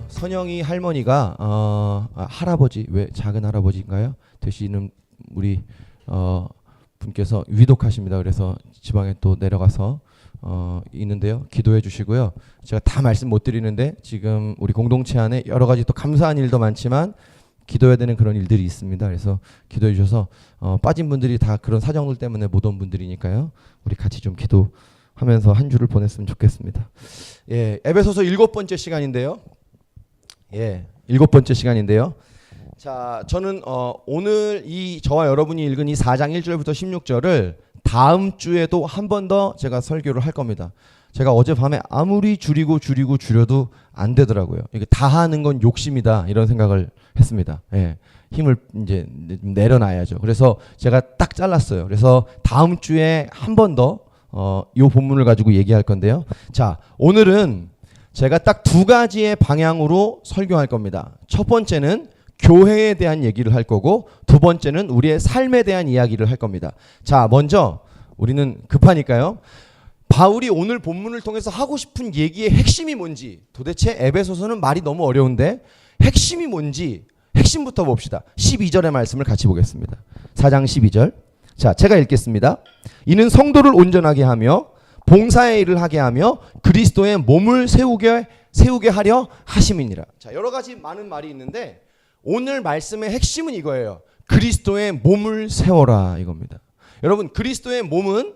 선영이 할머니가 할아버지, 왜 작은 할아버지인가요? 되시는 우리 분께서 위독하십니다. 그래서 지방에 또 내려가서 있는데요. 기도해 주시고요. 제가 다 말씀 못 드리는데 지금 우리 공동체 안에 여러 가지 또 감사한 일도 많지만 기도해야 되는 그런 일들이 있습니다. 그래서 기도해 주셔서 빠진 분들이 다 그런 사정들 때문에 못 온 분들이니까요. 우리 같이 좀 기도하면서 한 주를 보냈으면 좋겠습니다. 예, 에베소서 7번째 시간인데요. 예, 7번째 시간인데요. 자, 저는 오늘 저와 여러분이 읽은 이 4장 1절부터 16절을 다음 주에도 한 번 더 제가 설교를 할 겁니다. 제가 어젯밤에 아무리 줄여도 안 되더라고요. 이게 다 하는 건 욕심이다 이런 생각을 했습니다. 예, 힘을 이제 내려놔야죠. 그래서 제가 딱 잘랐어요. 그래서 다음 주에 한 번 더 이 본문을 가지고 얘기할 건데요. 자, 오늘은 제가 딱 두 가지의 방향으로 설교할 겁니다. 첫 번째는 교회에 대한 얘기를 할 거고, 두 번째는 우리의 삶에 대한 이야기를 할 겁니다. 자, 먼저 우리는 급하니까요. 바울이 오늘 본문을 통해서 하고 싶은 얘기의 핵심이 뭔지, 도대체 에베소서는 말이 너무 어려운데 핵심이 뭔지 핵심부터 봅시다. 12절의 말씀을 같이 보겠습니다. 4장 12절. 자, 제가 읽겠습니다. 이는 성도를 온전하게 하며 봉사의 일을 하게 하며 그리스도의 몸을 세우게 하려 하심이니라. 자, 여러 가지 많은 말이 있는데 오늘 말씀의 핵심은 이거예요. 그리스도의 몸을 세워라 이겁니다. 여러분, 그리스도의 몸은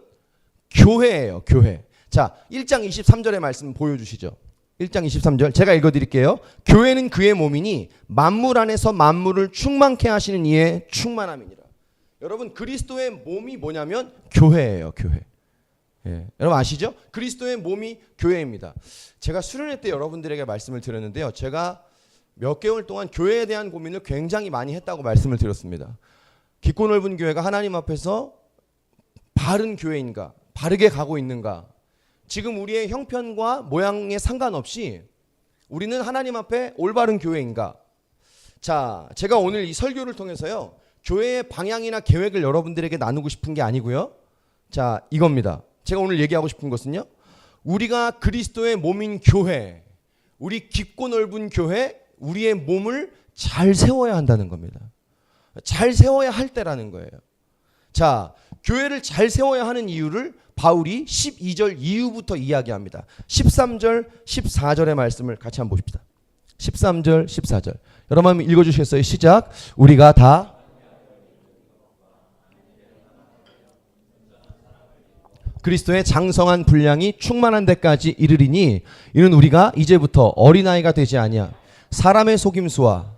교회예요. 교회. 자, 1장 23절의 말씀 보여주시죠. 1장 23절 제가 읽어드릴게요. 교회는 그의 몸이니 만물 안에서 만물을 충만케 하시는 이의 충만함이니라. 여러분, 그리스도의 몸이 뭐냐면 교회예요. 교회. 예, 여러분 아시죠? 그리스도의 몸이 교회입니다. 제가 수련회 때 여러분들에게 말씀을 드렸는데요. 제가 몇 개월 동안 교회에 대한 고민을 굉장히 많이 했다고 말씀을 드렸습니다. 깊고 넓은 교회가 하나님 앞에서 바른 교회인가? 바르게 가고 있는가? 지금 우리의 형편과 모양에 상관없이 우리는 하나님 앞에 올바른 교회인가? 자, 제가 오늘 이 설교를 통해서요. 교회의 방향이나 계획을 여러분들에게 나누고 싶은 게 아니고요. 자, 이겁니다. 제가 오늘 얘기하고 싶은 것은요. 우리가 그리스도의 몸인 교회, 우리 깊고 넓은 교회, 우리의 몸을 잘 세워야 한다는 겁니다. 잘 세워야 할 때라는 거예요. 자, 교회를 잘 세워야 하는 이유를 바울이 12절 이후부터 이야기합니다. 13절, 14절의 말씀을 같이 한번 보십시다. 13절, 14절. 여러분 한번 읽어주시겠어요? 시작. 우리가 다 그리스도의 장성한 분량이 충만한 데까지 이르리니 이는 우리가 이제부터 어린아이가 되지 아니하 사람의 속임수와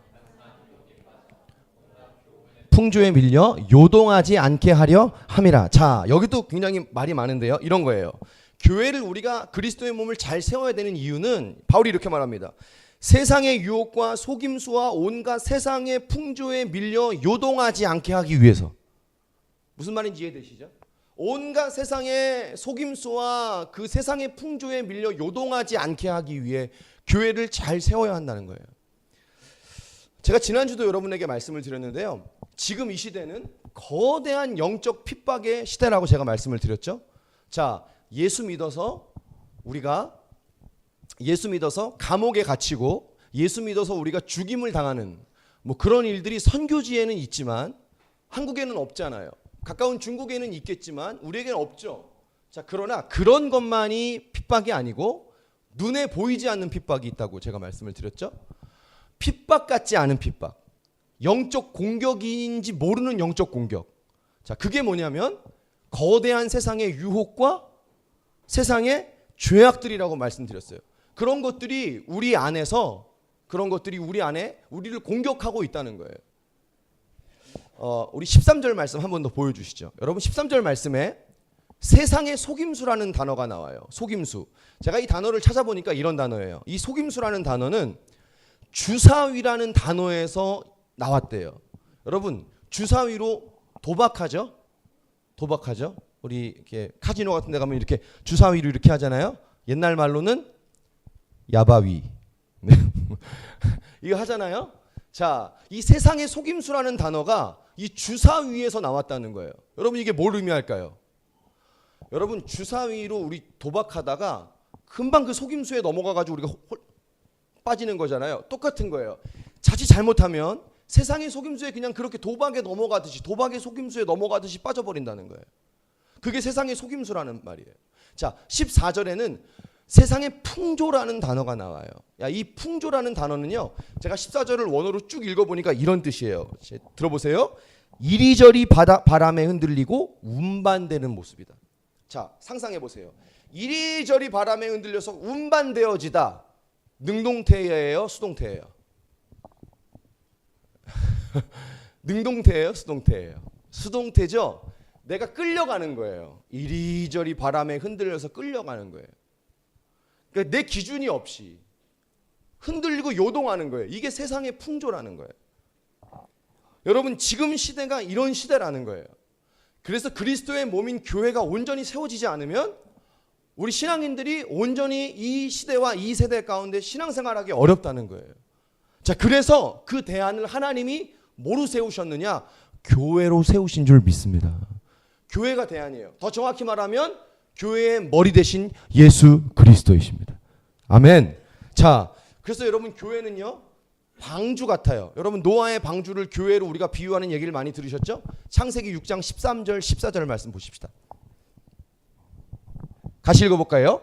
풍조에 밀려 요동하지 않게 하려 함이라. 자, 여기도 굉장히 말이 많은데요. 이런 거예요. 교회를 우리가 그리스도의 몸을 잘 세워야 되는 이유는 바울이 이렇게 말합니다. 세상의 유혹과 속임수와 온갖 세상의 풍조에 밀려 요동하지 않게 하기 위해서. 무슨 말인지 이해되시죠? 온갖 세상의 속임수와 그 세상의 풍조에 밀려 요동하지 않게 하기 위해 교회를 잘 세워야 한다는 거예요. 제가 지난주도 여러분에게 말씀을 드렸는데요. 지금 이 시대는 거대한 영적 핍박의 시대라고 제가 말씀을 드렸죠. 자, 예수 믿어서 감옥에 갇히고 예수 믿어서 우리가 죽임을 당하는 뭐 그런 일들이 선교지에는 있지만 한국에는 없잖아요. 가까운 중국에는 있겠지만 우리에게는 없죠. 자, 그러나 그런 것만이 핍박이 아니고 눈에 보이지 않는 핍박이 있다고 제가 말씀을 드렸죠. 핍박 같지 않은 핍박. 영적 공격인지 모르는 영적 공격. 자, 그게 뭐냐면 거대한 세상의 유혹과 세상의 죄악들이라고 말씀드렸어요. 그런 것들이 우리 안에 우리를 공격하고 있다는 거예요. 우리 13절 말씀 한 번 더 보여주시죠. 여러분, 13절 말씀에 세상의 속임수라는 단어가 나와요. 속임수. 제가 이 단어를 찾아보니까 이런 단어예요. 이 속임수라는 단어는 주사위라는 단어에서 나왔대요. 여러분, 주사위로 도박하죠? 우리 이렇게 카지노 같은 데 가면 이렇게 주사위로 이렇게 하잖아요. 옛날 말로는 야바위. 이거 하잖아요. 자, 이 세상의 속임수라는 단어가 이 주사위에서 나왔다는 거예요. 여러분, 이게 뭘 의미할까요? 여러분, 주사위로 우리 도박하다가 금방 그 속임수에 넘어가가지고 우리가 빠지는 거잖아요. 똑같은 거예요. 자칫 잘못하면 세상의 속임수에 그냥 그렇게 도박에 넘어가듯이, 도박의 속임수에 넘어가듯이 빠져버린다는 거예요. 그게 세상의 속임수라는 말이에요. 자, 14절에는 세상의 풍조라는 단어가 나와요. 야, 이 풍조라는 단어는요, 제가 14절을 원어로 쭉 읽어보니까 이런 뜻이에요. 들어보세요. 이리저리 바람에 흔들리고 운반되는 모습이다. 자, 상상해보세요. 이리저리 바람에 흔들려서 운반되어지다. 능동태예요, 수동태예요? 능동태예요, 수동태예요? 수동태죠. 내가 끌려가는 거예요. 이리저리 바람에 흔들려서 끌려가는 거예요. 그러니까 내 기준이 없이 흔들리고 요동하는 거예요. 이게 세상의 풍조라는 거예요. 여러분, 지금 시대가 이런 시대라는 거예요. 그래서 그리스도의 몸인 교회가 온전히 세워지지 않으면 우리 신앙인들이 온전히 이 시대와 이 세대 가운데 신앙생활하기 어렵다는 거예요. 자, 그래서 그 대안을 하나님이 뭐로 세우셨느냐? 교회로 세우신 줄 믿습니다. 교회가 대안이에요. 더 정확히 말하면 교회의 머리 대신 예수 그리스도이십니다. 아멘. 자, 그래서 여러분, 교회는요, 방주 같아요. 여러분, 노아의 방주를 교회로 우리가 비유하는 얘기를 많이 들으셨죠? 창세기 6장 13절 14절 말씀 보십시다. 같이 읽어볼까요?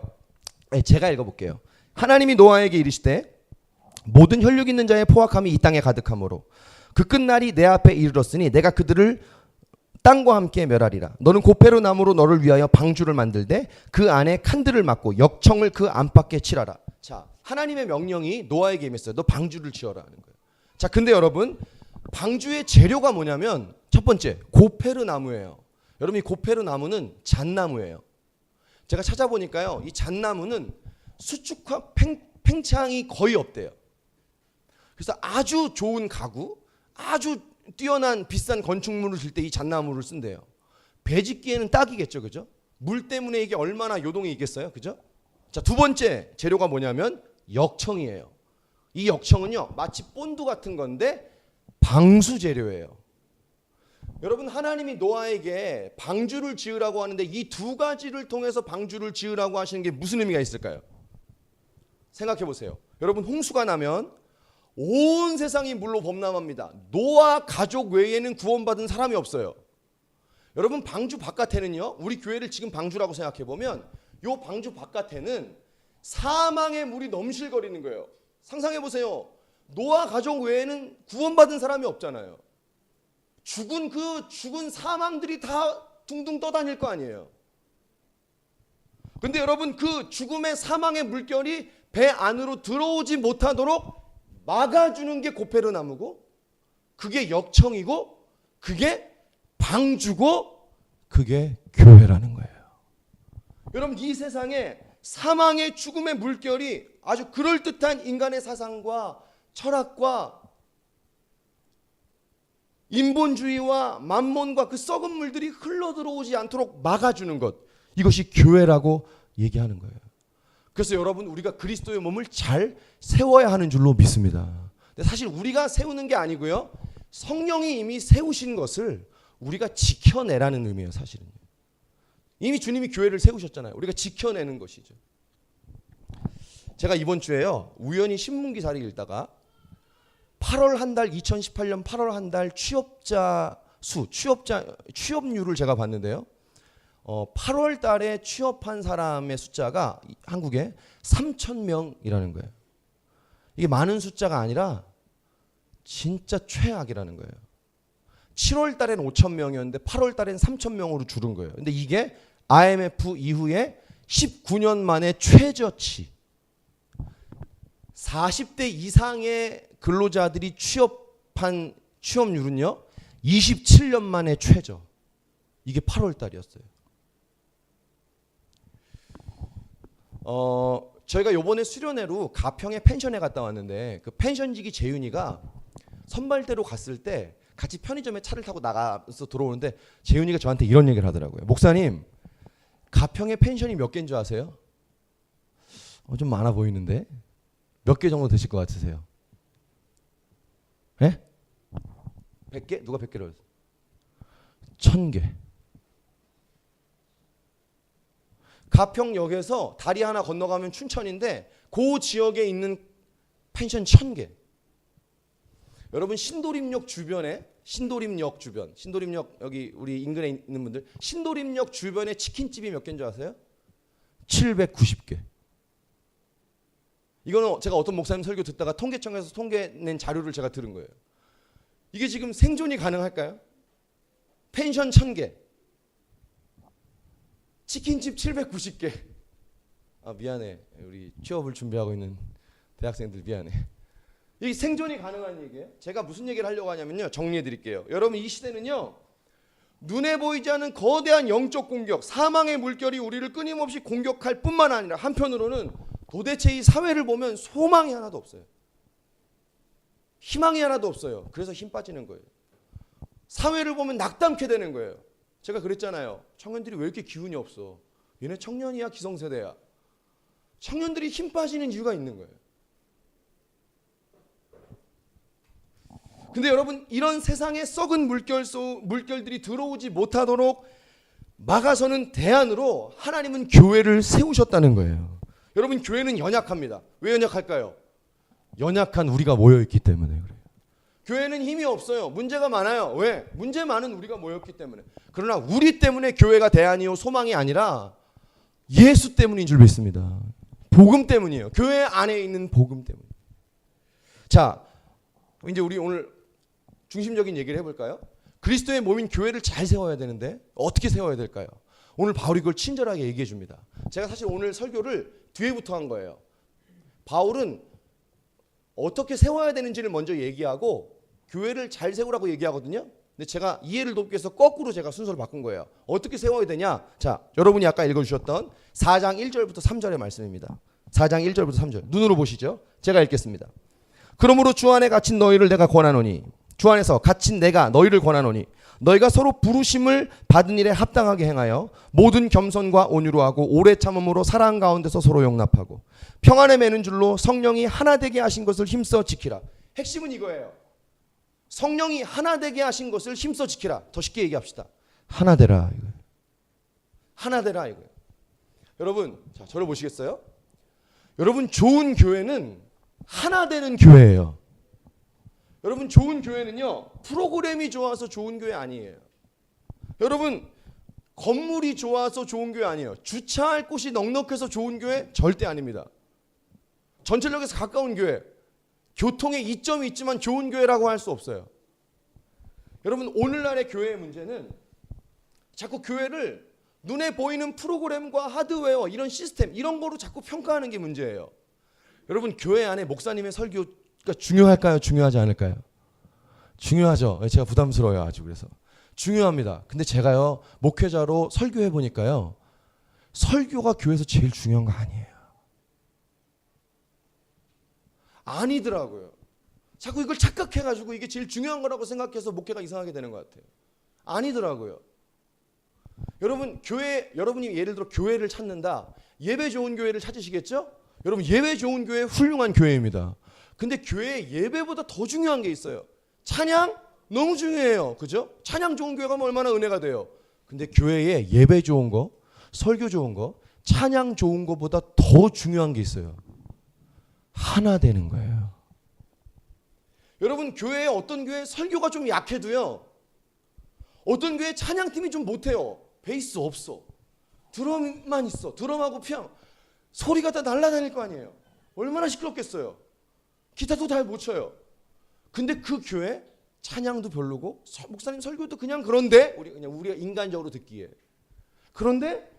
네, 제가 읽어볼게요. 하나님이 노아에게 이르시되 모든 혈육 있는 자의 포악함이 이 땅에 가득하므로 그 끝날이 내 앞에 이르렀으니 내가 그들을 땅과 함께 멸하리라. 너는 고페로 나무로 너를 위하여 방주를 만들되 그 안에 칸들을 막고 역청을 그 안팎에 칠하라. 자, 하나님의 명령이 노아에게 임했어요. 너 방주를 지어라 하는 거예요. 자, 근데 여러분, 방주의 재료가 뭐냐면 첫 번째, 고페르 나무예요. 여러분, 이 고페르 나무는 잣나무예요. 제가 찾아보니까요, 이 잣나무는 수축과 팽창이 거의 없대요. 그래서 아주 좋은 가구, 아주 뛰어난 비싼 건축물을 질 때 이 잣나무를 쓴대요. 배 짓기에는 딱이겠죠, 그죠? 물 때문에 이게 얼마나 요동이 있겠어요, 그죠? 자, 두 번째 재료가 뭐냐면 역청이에요. 이 역청은요, 마치 본드 같은 건데 방수 재료예요. 여러분, 하나님이 노아에게 방주를 지으라고 하는데 이 두 가지를 통해서 방주를 지으라고 하시는 게 무슨 의미가 있을까요? 생각해 보세요. 여러분, 홍수가 나면 온 세상이 물로 범람합니다. 노아 가족 외에는 구원받은 사람이 없어요. 여러분, 방주 바깥에는요, 우리 교회를 지금 방주라고 생각해 보면 요 방주 바깥에는 사망의 물이 넘실거리는 거예요. 상상해 보세요. 노아 가족 외에는 구원받은 사람이 없잖아요. 죽은 사망들이 다 둥둥 떠다닐 거 아니에요. 근데 여러분, 그 죽음의 사망의 물결이 배 안으로 들어오지 못하도록 막아주는 게 고페르 나무고, 그게 역청이고, 그게 방주고, 그게 교회라는 거예요. 여러분, 이 세상에 사망의 죽음의 물결이 아주 그럴듯한 인간의 사상과 철학과 인본주의와 만몬과 그 썩은 물들이 흘러들어오지 않도록 막아주는 것, 이것이 교회라고 얘기하는 거예요. 그래서 여러분, 우리가 그리스도의 몸을 잘 세워야 하는 줄로 믿습니다. 근데 사실 우리가 세우는 게 아니고요, 성령이 이미 세우신 것을 우리가 지켜내라는 의미예요. 사실은 이미 주님이 교회를 세우셨잖아요. 우리가 지켜내는 것이죠. 제가 이번 주에요, 우연히 신문 기사를 읽다가 8월 한 달, 2018년 8월 한 달 취업률을 제가 봤는데요. 8월 달에 취업한 사람의 숫자가 한국에 3,000명이라는 거예요. 이게 많은 숫자가 아니라 진짜 최악이라는 거예요. 7월 달에는 5,000명이었는데 8월 달에는 3,000명으로 줄은 거예요. 근데 이게 IMF 이후에 19년 만에 최저치. 40대 이상의 근로자들이 취업한 취업률은요, 27년 만에 최저. 이게 8월 달이었어요. 저희가 요번에 수련회로 가평에 펜션에 갔다 왔는데, 그 펜션직이 재윤이가 선발대로 갔을 때 같이 편의점에 차를 타고 나가서 들어오는데 재윤이가 저한테 이런 얘기를 하더라고요. 목사님, 가평에 펜션이 몇 개인 줄 아세요? 좀 많아 보이는데 몇 개 정도 되실 것 같으세요? 예? 100개? 누가 100개를? 1,000개. 가평역에서 다리 하나 건너가면 춘천인데 그 지역에 있는 펜션 1000개. 여러분 신도림역 주변, 신도림역 여기 우리 인근에 있는 분들, 신도림역 주변에 치킨집이 몇 개인 줄 아세요? 790개. 이거는 제가 어떤 목사님 설교 듣다가 통계청에서 통계낸 자료를 제가 들은 거예요. 이게 지금 생존이 가능할까요? 펜션 1000개, 치킨집 790개. 아 미안해, 우리 취업을 준비하고 있는 대학생들 미안해. 이게 생존이 가능한 얘기예요. 제가 무슨 얘기를 하려고 하냐면요, 정리해 드릴게요. 여러분 이 시대는요, 눈에 보이지 않는 거대한 영적 공격, 사망의 물결이 우리를 끊임없이 공격할 뿐만 아니라 한편으로는 도대체 이 사회를 보면 소망이 하나도 없어요. 희망이 하나도 없어요. 그래서 힘 빠지는 거예요. 사회를 보면 낙담케 되는 거예요. 제가 그랬잖아요. 청년들이 왜 이렇게 기운이 없어? 얘네 청년이야 기성세대야. 청년들이 힘 빠지는 이유가 있는 거예요. 근데 여러분 이런 세상에 썩은 물결들이 들어오지 못하도록 막아서는 대안으로 하나님은 교회를 세우셨다는 거예요. 여러분 교회는 연약합니다. 왜 연약할까요? 연약한 우리가 모여있기 때문에 그래요. 교회는 힘이 없어요. 문제가 많아요. 왜? 문제 많은 우리가 모였기 때문에. 그러나 우리 때문에 교회가 대안이요 소망이 아니라 예수 때문인 줄 믿습니다. 복음 때문이에요. 교회 안에 있는 복음 때문. 자, 이제 우리 오늘 중심적인 얘기를 해볼까요? 그리스도의 몸인 교회를 잘 세워야 되는데 어떻게 세워야 될까요? 오늘 바울이 그걸 친절하게 얘기해 줍니다. 제가 사실 오늘 설교를 뒤에부터 한 거예요. 바울은 어떻게 세워야 되는지를 먼저 얘기하고 교회를 잘 세우라고 얘기하거든요. 근데 제가 이해를 돕기 위해서 거꾸로 제가 순서를 바꾼 거예요. 어떻게 세워야 되냐? 자, 여러분이 아까 읽어주셨던 4장 1절부터 3절의 말씀입니다. 4장 1절부터 3절 눈으로 보시죠. 제가 읽겠습니다. 그러므로 주 안에 갇힌 너희를 내가 권하노니, 주 안에서 갇힌 내가 너희를 권하노니, 너희가 서로 부르심을 받은 일에 합당하게 행하여 모든 겸손과 온유로 하고 오래 참음으로 사랑 가운데서 서로 용납하고 평안에 매는 줄로 성령이 하나 되게 하신 것을 힘써 지키라. 핵심은 이거예요. 성령이 하나 되게 하신 것을 힘써 지키라. 더 쉽게 얘기합시다. 하나 되라 이거예요. 하나 되라 이거예요. 여러분, 자, 저를 보시겠어요? 여러분 좋은 교회는 하나 되는 교회예요. 여러분 좋은 교회는요, 프로그램이 좋아서 좋은 교회 아니에요. 여러분 건물이 좋아서 좋은 교회 아니에요. 주차할 곳이 넉넉해서 좋은 교회 절대 아닙니다. 전철역에서 가까운 교회, 교통에 이점이 있지만 좋은 교회라고 할 수 없어요. 여러분 오늘날의 교회의 문제는 자꾸 교회를 눈에 보이는 프로그램과 하드웨어, 이런 시스템, 이런 거로 자꾸 평가하는 게 문제예요. 여러분 교회 안에 목사님의 설교가 중요할까요? 중요하지 않을까요? 중요하죠. 제가 부담스러워요 아주. 그래서 중요합니다. 근데 제가요 목회자로 설교해 보니까요, 설교가 교회에서 제일 중요한 거 아니에요. 아니더라고요. 자꾸 이걸 착각해가지고 이게 제일 중요한 거라고 생각해서 목회가 이상하게 되는 것 같아요. 아니더라고요. 여러분 교회, 여러분이 예를 들어 교회를 찾는다. 예배 좋은 교회를 찾으시겠죠? 여러분 예배 좋은 교회 훌륭한 교회입니다. 근데 교회 예배보다 더 중요한 게 있어요. 찬양 너무 중요해요. 그죠? 찬양 좋은 교회 가면 얼마나 은혜가 돼요. 근데 교회에 예배 좋은 거, 설교 좋은 거, 찬양 좋은 거보다 더 중요한 게 있어요. 하나 되는 거예요. 여러분 교회에 어떤 교회 설교가 좀 약해도요, 어떤 교회 찬양팀이 좀 못해요. 베이스 없어. 드럼만 있어. 드럼하고 피아노. 소리가 다 날아다닐 거 아니에요. 얼마나 시끄럽겠어요. 기타도 잘 못 쳐요. 근데 그 교회 찬양도 별로고 목사님 설교도 그냥 그런데 우리가 인간적으로 듣기에. 그런데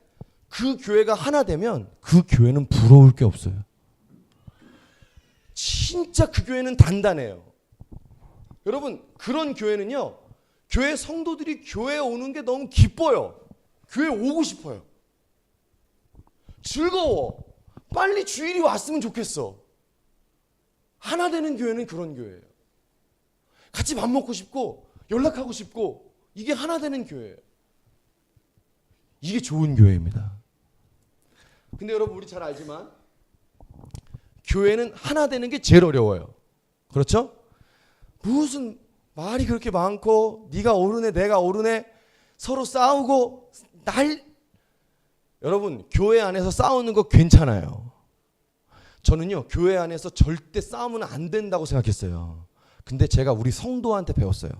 그 교회가 하나 되면 그 교회는 부러울 게 없어요. 진짜 그 교회는 단단해요. 여러분 그런 교회는요, 교회 성도들이 교회에 오는 게 너무 기뻐요. 교회 오고 싶어요. 즐거워. 빨리 주일이 왔으면 좋겠어. 하나 되는 교회는 그런 교회예요. 같이 밥 먹고 싶고 연락하고 싶고, 이게 하나 되는 교회예요. 이게 좋은 교회입니다. 근데 여러분 우리 잘 알지만 교회는 하나 되는 게 제일 어려워요. 그렇죠? 무슨 말이 그렇게 많고 네가 옳으네 내가 옳으네 서로 싸우고 여러분 교회 안에서 싸우는 거 괜찮아요. 저는요 교회 안에서 절대 싸우면 안 된다고 생각했어요. 근데 제가 우리 성도한테 배웠어요.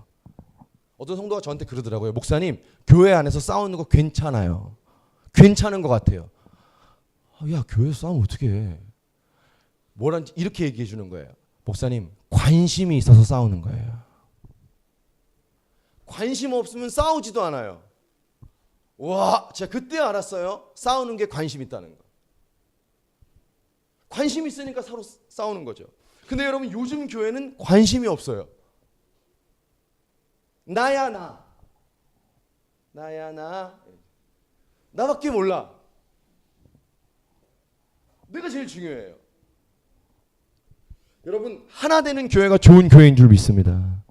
어떤 성도가 저한테 그러더라고요. 목사님, 교회 안에서 싸우는 거 괜찮아요. 괜찮은 것 같아요. 야, 교회에서 싸우면 어떻게 해? 뭐란지 이렇게 얘기해 주는 거예요. 목사님, 관심이 있어서 싸우는 거예요. 관심 없으면 싸우지도 않아요. 와, 제가 그때 알았어요. 싸우는 게 관심 있다는 거. 관심 있으니까 서로 싸우는 거죠. 근데 여러분, 요즘 교회는 관심이 없어요. 나야 나. 나야 나. 나밖에 몰라. 내가 제일 중요해요. 여러분, 하나 되는 교회가 좋은 교회인 줄 믿습니다.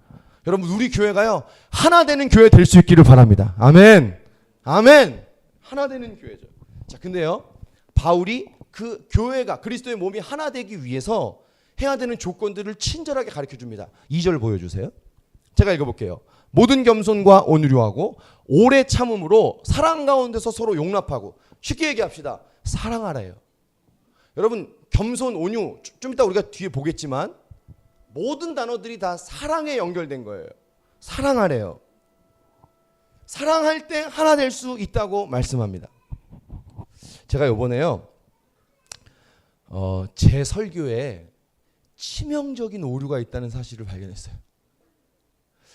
여러분, 우리 교회가요 하나 되는 교회 될 수 있기를 바랍니다. 아멘. 아멘. 하나 되는 교회죠. 자, 근데요 바울이 그 교회가 그리스도의 몸이 하나 되기 위해서 해야 되는 조건들을 친절하게 가르쳐 줍니다. 2절 보여주세요. 제가 읽어볼게요. 모든 겸손과 온유하고 오래 참음으로 사랑 가운데서 서로 용납하고, 쉽게 얘기합시다. 사랑하래요. 여러분, 겸손, 온유, 좀 이따 우리가 뒤에 보겠지만 모든 단어들이 다 사랑에 연결된 거예요. 사랑하래요. 사랑할 때 하나 될 수 있다고 말씀합니다. 제가 이번에요 제 설교에 치명적인 오류가 있다는 사실을 발견했어요.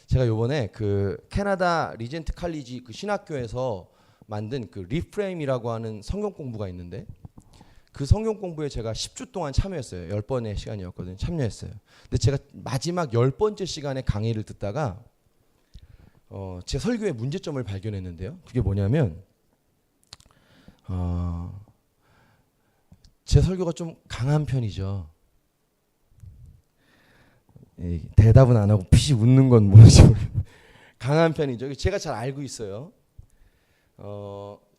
제가 이번에 그 캐나다 리젠트 칼리지 그 신학교에서 만든 그 리프레임이라고 하는 성경 공부가 있는데, 그 성경 공부에 제가 10주 동안 참여했어요. 10번의 시간이었거든요. 참여했어요. 근데 제가 마지막 10번째 시간에 강의를 듣다가 제 설교의 문제점을 발견했는데요. 그게 뭐냐면 제 설교가 좀 강한 편이죠. 대답은 안 하고 피시 웃는 건 뭔지 모르겠는데 강한 편이죠. 제가 잘 알고 있어요.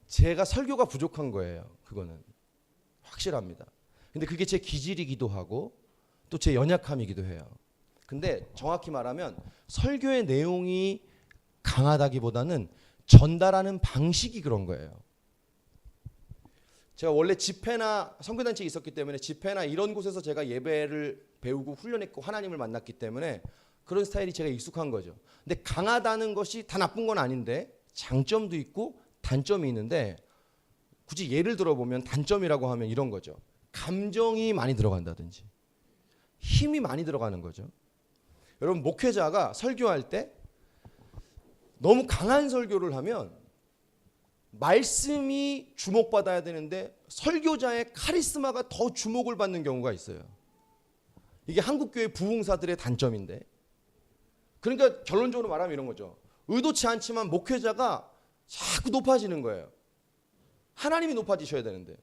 제가 설교가 부족한 거예요. 그거는 확실합니다. 근데 그게 제 기질이기도 하고 또 제 연약함이기도 해요. 근데 정확히 말하면 설교의 내용이 강하다기보다는 전달하는 방식이 그런 거예요. 제가 원래 집회나 선교단체에 있었기 때문에 집회나 이런 곳에서 제가 예배를 배우고 훈련했고 하나님을 만났기 때문에 그런 스타일이 제가 익숙한 거죠. 근데 강하다는 것이 다 나쁜 건 아닌데 장점도 있고 단점이 있는데, 굳이 예를 들어보면 단점이라고 하면 이런 거죠. 감정이 많이 들어간다든지 힘이 많이 들어가는 거죠. 여러분, 목회자가 설교할 때 너무 강한 설교를 하면 말씀이 주목받아야 되는데 설교자의 카리스마가 더 주목을 받는 경우가 있어요. 이게 한국교회 부흥사들의 단점인데, 그러니까 결론적으로 말하면 이런 거죠. 의도치 않지만 목회자가 자꾸 높아지는 거예요. 하나님이 높아지셔야 되는데,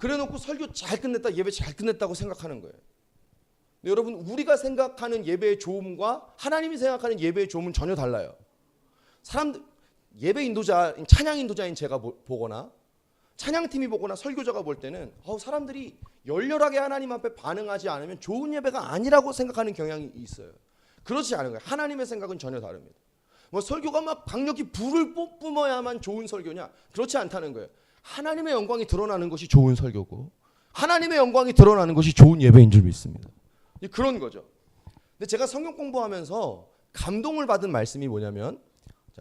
그래놓고 설교 잘 끝냈다, 예배 잘 끝냈다고 생각하는 거예요. 근데 여러분, 우리가 생각하는 예배의 좋음과 하나님이 생각하는 예배의 좋음은 전혀 달라요. 사람들, 예배 인도자, 찬양 인도자인 제가 보거나 찬양팀이 보거나 설교자가 볼 때는 사람들이 열렬하게 하나님 앞에 반응하지 않으면 좋은 예배가 아니라고 생각하는 경향이 있어요. 그렇지 않은 거예요. 하나님의 생각은 전혀 다릅니다. 뭐 설교가 막 강력히 불을 뿜어야만 좋은 설교냐? 그렇지 않다는 거예요. 하나님의 영광이 드러나는 것이 좋은 설교고 하나님의 영광이 드러나는 것이 좋은 예배인 줄 믿습니다. 그런 거죠. 근데 제가 성경 공부하면서 감동을 받은 말씀이 뭐냐면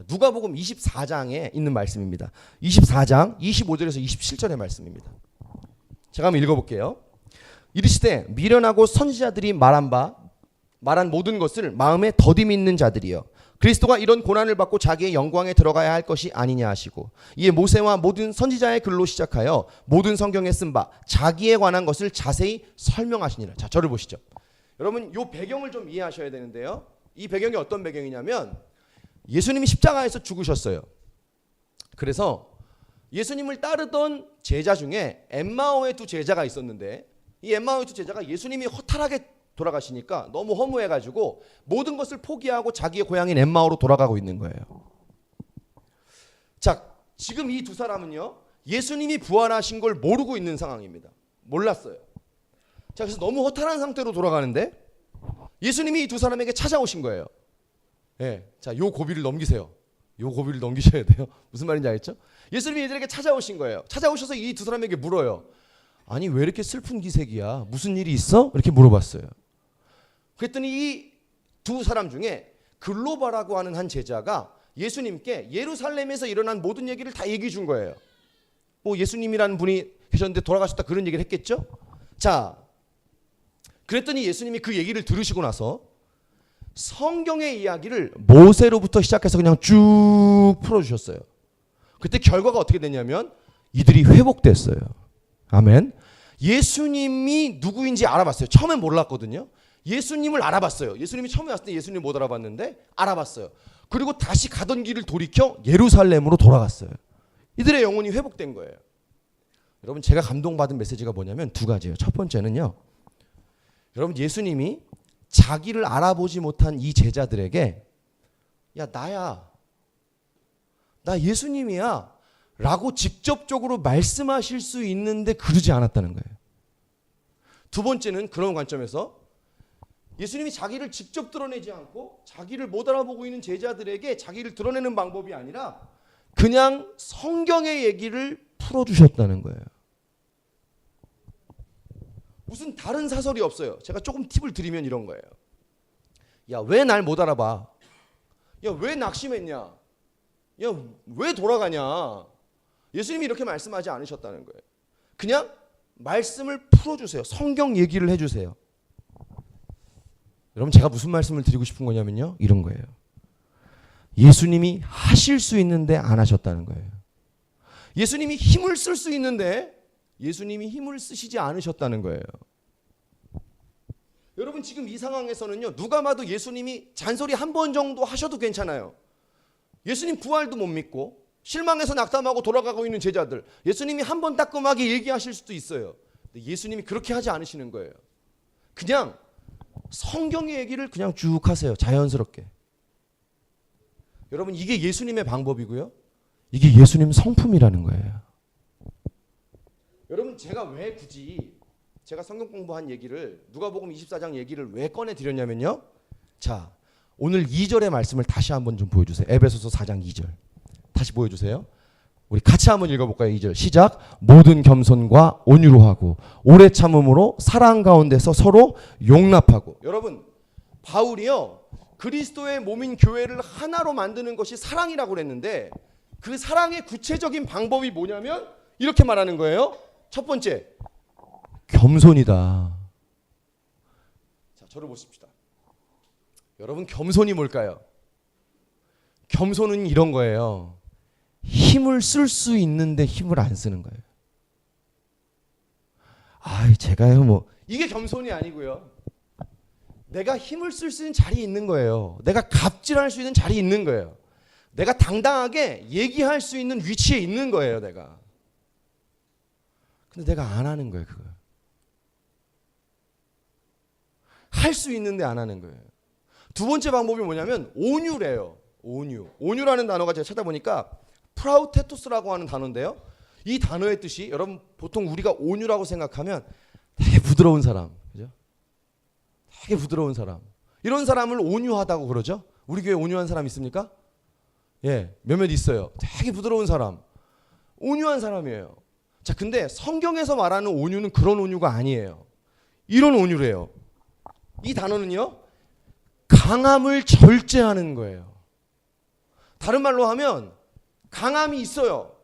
누가복음 24장에 있는 말씀입니다. 24장 25절에서 27절의 말씀입니다. 제가 한번 읽어볼게요. 이르시되 미련하고 선지자들이 말한 모든 것을 마음에 더디 믿는 자들이여, 그리스도가 이런 고난을 받고 자기의 영광에 들어가야 할 것이 아니냐 하시고, 이에 모세와 모든 선지자의 글로 시작하여 모든 성경에 쓴 바 자기에 관한 것을 자세히 설명하시니라. 자, 저를 보시죠. 여러분, 이 배경을 좀 이해하셔야 되는데요. 이 배경이 어떤 배경이냐면 예수님이 십자가에서 죽으셨어요. 그래서 예수님을 따르던 제자 중에 엠마오의 두 제자가 있었는데, 이 엠마오의 두 제자가 예수님이 허탈하게 돌아가시니까 너무 허무해가지고 모든 것을 포기하고 자기의 고향인 엠마오로 돌아가고 있는 거예요. 자, 지금 이 두 사람은요 예수님이 부활하신 걸 모르고 있는 상황입니다. 몰랐어요. 자, 그래서 너무 허탈한 상태로 돌아가는데 예수님이 이 두 사람에게 찾아오신 거예요. 예, 자, 요 고비를 넘기세요. 요 고비를 넘기셔야 돼요. 무슨 말인지 알겠죠? 예수님이 이들에게 찾아오신 거예요. 찾아오셔서 이 두 사람에게 물어요. 아니 왜 이렇게 슬픈 기색이야? 무슨 일이 있어? 이렇게 물어봤어요. 그랬더니 이 두 사람 중에 글로바라고 하는 한 제자가 예수님께 예루살렘에서 일어난 모든 얘기를 다 얘기해 준 거예요. 뭐 예수님이라는 분이 계셨는데 돌아가셨다 그런 얘기를 했겠죠? 자, 그랬더니 예수님이 그 얘기를 들으시고 나서 성경의 이야기를 모세로부터 시작해서 그냥 쭉 풀어주셨어요. 그때 결과가 어떻게 됐냐면 이들이 회복됐어요. 아멘. 예수님이 누구인지 알아봤어요. 처음엔 몰랐거든요. 예수님을 알아봤어요. 예수님이 처음에 왔을 때 예수님 못 알아봤는데 알아봤어요. 그리고 다시 가던 길을 돌이켜 예루살렘으로 돌아갔어요. 이들의 영혼이 회복된 거예요. 여러분 제가 감동받은 메시지가 뭐냐면 두 가지예요. 첫 번째는요. 여러분 예수님이 자기를 알아보지 못한 이 제자들에게 야 나야 나 예수님이야 라고 직접적으로 말씀하실 수 있는데 그러지 않았다는 거예요. 두 번째는 그런 관점에서 예수님이 자기를 직접 드러내지 않고 자기를 못 알아보고 있는 제자들에게 자기를 드러내는 방법이 아니라 그냥 성경의 얘기를 풀어주셨다는 거예요. 무슨 다른 사설이 없어요. 제가 조금 팁을 드리면 이런 거예요. 야, 왜 날 못 알아봐? 야, 왜 낙심했냐? 야, 왜 돌아가냐? 예수님이 이렇게 말씀하지 않으셨다는 거예요. 그냥 말씀을 풀어주세요. 성경 얘기를 해주세요. 여러분 제가 무슨 말씀을 드리고 싶은 거냐면요. 이런 거예요. 예수님이 하실 수 있는데 안 하셨다는 거예요. 예수님이 힘을 쓸 수 있는데 예수님이 힘을 쓰시지 않으셨다는 거예요. 여러분 지금 이 상황에서는요. 누가 봐도 예수님이 잔소리 한 번 정도 하셔도 괜찮아요. 예수님 부활도 못 믿고 실망해서 낙담하고 돌아가고 있는 제자들 예수님이 한 번 따끔하게 얘기하실 수도 있어요. 근데 예수님이 그렇게 하지 않으시는 거예요. 그냥 성경의 얘기를 그냥 쭉 하세요. 자연스럽게. 여러분 이게 예수님의 방법이고요. 이게 예수님 성품이라는 거예요. 여러분 제가 왜 굳이 제가 성경 공부한 얘기를 누가복음 24장 얘기를 왜 꺼내 드렸냐면요. 자, 오늘 2절의 말씀을 다시 한번 좀 보여주세요. 에베소서 4장 2절. 다시 보여주세요. 우리 같이 한번 읽어볼까요? 2절 시작. 모든 겸손과 온유로 하고 오래 참음으로 사랑 가운데서 서로 용납하고. 여러분 바울이요 그리스도의 몸인 교회를 하나로 만드는 것이 사랑이라고 그랬는데 그 사랑의 구체적인 방법이 뭐냐면 이렇게 말하는 거예요. 첫 번째 겸손이다. 자, 저를 보십시다. 여러분 겸손이 뭘까요? 겸손은 이런 거예요. 힘을 쓸 수 있는데 힘을 안 쓰는 거예요. 아, 제가요 뭐 이게 겸손이 아니고요. 내가 힘을 쓸 수 있는 자리에 있는 거예요. 내가 갑질할 수 있는 자리에 있는 거예요. 내가 당당하게 얘기할 수 있는 위치에 있는 거예요, 내가. 근데 내가 안 하는 거예요, 그걸. 할 수 있는데 안 하는 거예요. 두 번째 방법이 뭐냐면 온유래요. 온유. 온유라는 단어가 제가 찾아보니까 프라우테토스라고 하는 단어인데요. 이 단어의 뜻이 여러분 보통 우리가 온유라고 생각하면 되게 부드러운 사람, 그죠? 되게 부드러운 사람. 이런 사람을 온유하다고 그러죠. 우리 교회 온유한 사람 있습니까? 예, 몇몇 있어요. 되게 부드러운 사람, 온유한 사람이에요. 자, 근데 성경에서 말하는 온유는 그런 온유가 아니에요. 이런 온유래요. 이 단어는요, 강함을 절제하는 거예요. 다른 말로 하면 강함이 있어요.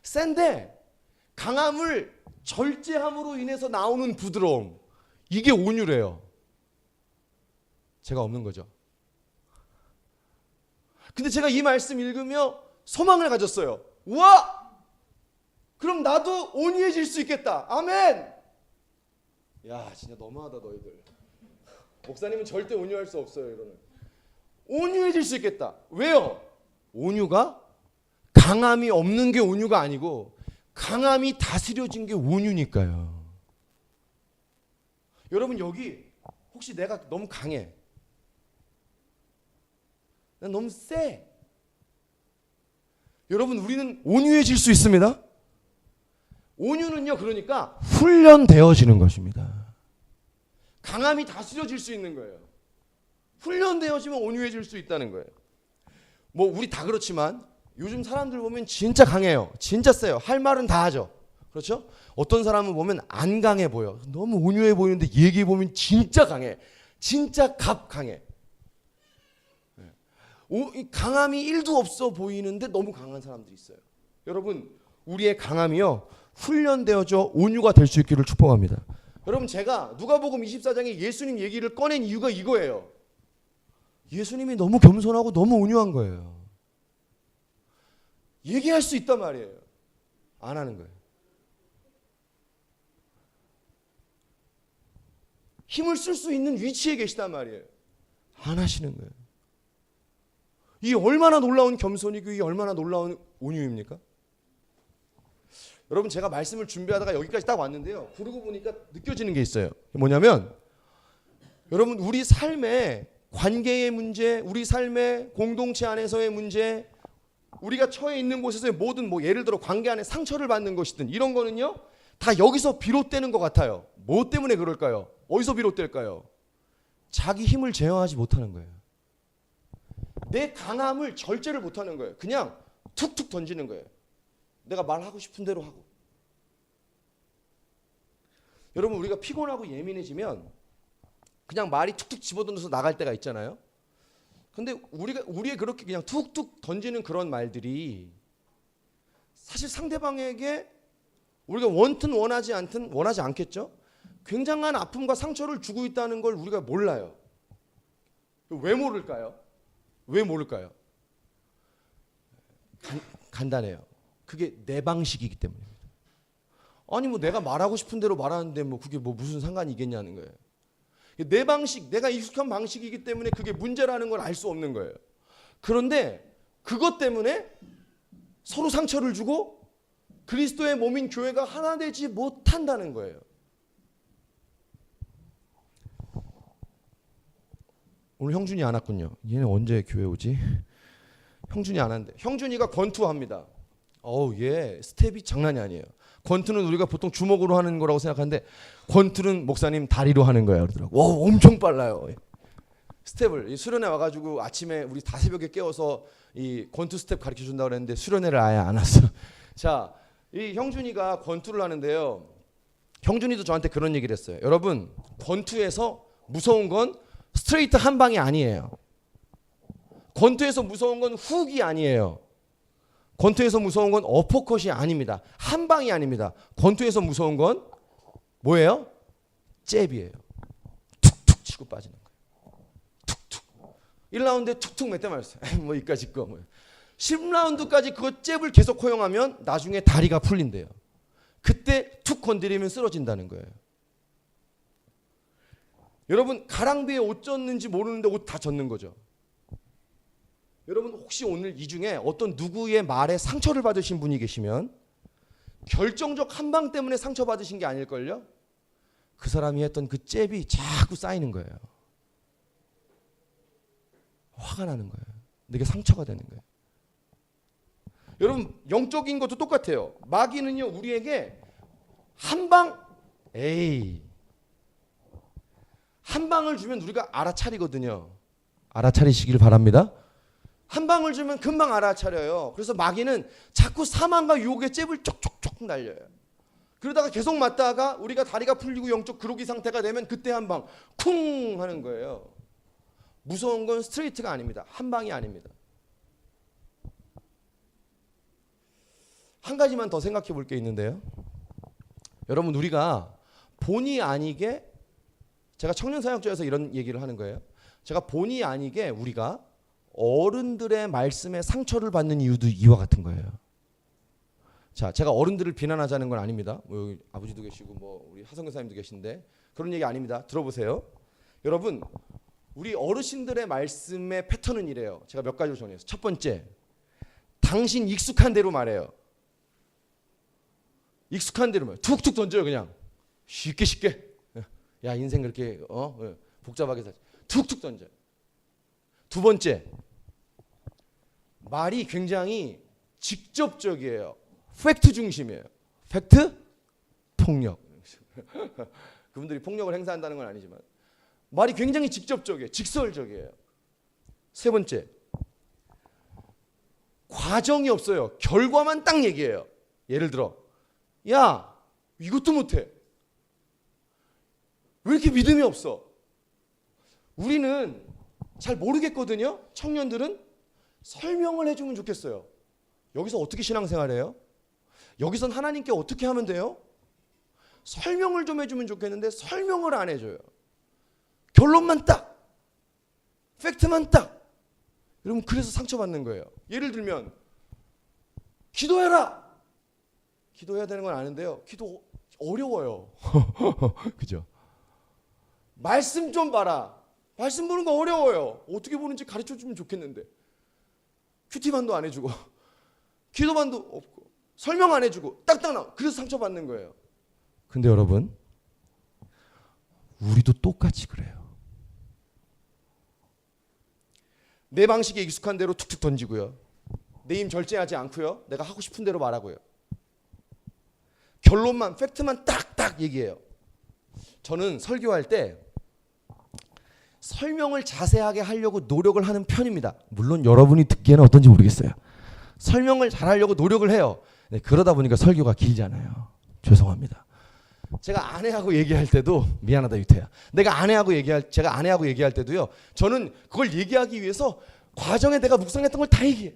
센데 강함을 절제함으로 인해서 나오는 부드러움, 이게 온유래요. 제가 없는 거죠. 근데 제가 이 말씀 읽으며 소망을 가졌어요. 우와! 그럼 나도 온유해질 수 있겠다. 아멘! 야, 진짜 너무하다 너희들. 목사님은 절대 온유할 수 없어요. 이거는 온유해질 수 있겠다. 왜요? 온유가 강함이 없는 게 온유가 아니고 강함이 다스려진 게 온유니까요. 여러분 여기 혹시 내가 너무 강해, 난 너무 세, 여러분 우리는 온유해질 수 있습니다. 온유는요 그러니까 훈련되어지는 것입니다. 강함이 다스려질 수 있는 거예요. 훈련되어지면 온유해질 수 있다는 거예요. 뭐 우리 다 그렇지만 요즘 사람들 보면 진짜 강해요. 진짜 세요. 할 말은 다 하죠. 그렇죠? 어떤 사람은 보면 안 강해 보여. 너무 온유해 보이는데 얘기해 보면 진짜 강해. 진짜 강해. 이 강함이 1도 없어 보이는데 너무 강한 사람들이 있어요. 여러분, 우리의 강함이요, 훈련되어져 온유가 될 수 있기를 축복합니다. 여러분, 제가 누가복음 24장에 예수님 얘기를 꺼낸 이유가 이거예요. 예수님이 너무 겸손하고 너무 온유한 거예요. 얘기할 수 있단 말이에요. 안 하는 거예요. 힘을 쓸 수 있는 위치에 계시단 말이에요. 안 하시는 거예요. 이 얼마나 놀라운 겸손이고 이 얼마나 놀라운 온유입니까? 여러분, 제가 말씀을 준비하다가 여기까지 딱 왔는데요, 그러고 보니까 느껴지는 게 있어요. 뭐냐면, 여러분, 우리 삶의 관계의 문제, 우리 삶의 공동체 안에서의 문제, 우리가 처해 있는 곳에서의 모든, 예를 들어 관계 안에 상처를 받는 것이든 이런 거는요, 다 여기서 비롯되는 것 같아요. 뭐 때문에 그럴까요? 어디서 비롯될까요? 자기 힘을 제어하지 못하는 거예요. 내 강함을 절제를 못하는 거예요. 그냥 툭툭 던지는 거예요. 내가 말하고 싶은 대로 하고. 여러분, 우리가 피곤하고 예민해지면 그냥 말이 툭툭 집어던져서 나갈 때가 있잖아요. 근데 우리의 그렇게 그냥 툭툭 던지는 그런 말들이 사실 상대방에게 우리가 원튼 원하지 않든 원하지 않겠죠. 굉장한 아픔과 상처를 주고 있다는 걸 우리가 몰라요. 왜 모를까요? 왜 모를까요? 간단해요. 그게 내 방식이기 때문입니다. 아니 내가 말하고 싶은 대로 말하는데 그게 무슨 상관이 있겠냐는 거예요. 내 방식, 내가 익숙한 방식이기 때문에 그게 문제라는 걸 알 수 없는 거예요. 그런데 그것 때문에 서로 상처를 주고 그리스도의 몸인 교회가 하나 되지 못한다는 거예요. 오늘 형준이 안 왔군요. 얘는 언제 교회 오지? 형준이 안 왔는데, 형준이가 권투합니다. 얘 스텝이 장난이 아니에요. 권투는 우리가 보통 주먹으로 하는 거라고 생각하는데 권투는 목사님 다리로 하는 거예요. 그러더라고. 와, 엄청 빨라요. 스텝을 수련회 와가지고 아침에 우리 다 새벽에 깨워서 이 권투 스텝 가르쳐 준다고 그랬는데 수련회를 아예 안 왔어. 자, 이 형준이가 권투를 하는데요. 형준이도 저한테 그런 얘기를 했어요. 여러분, 권투에서 무서운 건 스트레이트 한 방이 아니에요. 권투에서 무서운 건 훅이 아니에요. 권투에서 무서운 건 어퍼컷이 아닙니다. 한 방이 아닙니다. 권투에서 무서운 건 뭐예요? 잽이에요. 툭툭 치고 빠지는 거예요. 툭툭. 1라운드에 툭툭 몇 대 맞았어요. 이까짓 거. 10라운드까지 그거 잽을 계속 허용하면 나중에 다리가 풀린대요. 그때 툭 건드리면 쓰러진다는 거예요. 여러분, 가랑비에 옷 젖는지 모르는데 옷 다 젖는 거죠. 여러분, 혹시 오늘 이 중에 어떤 누구의 말에 상처를 받으신 분이 계시면 결정적 한 방 때문에 상처받으신 게 아닐걸요? 그 사람이 했던 그 잽이 자꾸 쌓이는 거예요. 화가 나는 거예요. 내게 상처가 되는 거예요. 여러분, 영적인 것도 똑같아요. 마귀는요, 우리에게 한 방, 한 방을 주면 우리가 알아차리거든요. 알아차리시길 바랍니다. 한 방을 주면 금방 알아차려요. 그래서 마귀는 자꾸 사망과 유혹의 잽을 쪽쪽쪽 날려요. 그러다가 계속 맞다가 우리가 다리가 풀리고 영적 그로기 상태가 되면 그때 한 방 쿵 하는 거예요. 무서운 건 스트레이트가 아닙니다. 한 방이 아닙니다. 한 가지만 더 생각해 볼 게 있는데요. 여러분, 우리가 본의 아니게, 제가 청년사역조에서 이런 얘기를 하는 거예요. 제가 본의 아니게 우리가 어른들의 말씀에 상처를 받는 이유도 이와 같은 거예요. 자, 제가 어른들을 비난하자는 건 아닙니다. 여기 아버지도 계시고 우리 하성교 사님도 계신데 그런 얘기 아닙니다. 들어보세요. 여러분, 우리 어르신들의 말씀의 패턴은 이래요. 제가 몇 가지로 정리해서. 첫 번째, 당신 익숙한 대로 말해요. 익숙한 대로 말해요. 툭툭 던져요. 그냥 쉽게. 야, 인생 그렇게 복잡하게 살지. 툭툭 던져요. 두 번째, 말이 굉장히 직접적이에요. 팩트 중심이에요. 팩트, 폭력. 그분들이 폭력을 행사한다는 건 아니지만 말이 굉장히 직접적이에요. 직설적이에요. 세 번째, 과정이 없어요. 결과만 딱 얘기해요. 예를 들어 야, 이것도 못해. 왜 이렇게 믿음이 없어? 우리는 잘 모르겠거든요. 청년들은 설명을 해주면 좋겠어요. 여기서 어떻게 신앙생활해요? 여기선 하나님께 어떻게 하면 돼요? 설명을 좀 해주면 좋겠는데 설명을 안 해줘요. 결론만 딱, 팩트만 딱. 여러분, 그래서 상처받는 거예요. 예를 들면 기도해라. 기도해야 되는 건 아는데요. 기도 어려워요. 그죠? 말씀 좀 봐라. 말씀 보는 거 어려워요. 어떻게 보는지 가르쳐주면 좋겠는데 큐티반도 안 해주고 기도반도 없고 설명 안 해주고 딱딱 나와. 그래서 상처받는 거예요. 근데 여러분, 우리도 똑같이 그래요. 내 방식에 익숙한 대로 툭툭 던지고요. 내 힘 절제하지 않고요. 내가 하고 싶은 대로 말하고요. 결론만, 팩트만 딱딱 얘기해요. 저는 설교할 때 설명을 자세하게 하려고 노력을 하는 편입니다. 물론 여러분이 듣기에는 어떤지 모르겠어요. 설명을 잘하려고 노력을 해요. 네, 그러다 보니까 설교가 길잖아요. 죄송합니다. 제가 아내하고 얘기할 때도, 미안하다 유태야, 제가 아내하고 얘기할 때도요, 저는 그걸 얘기하기 위해서 과정에 내가 묵상했던 걸 다 얘기해.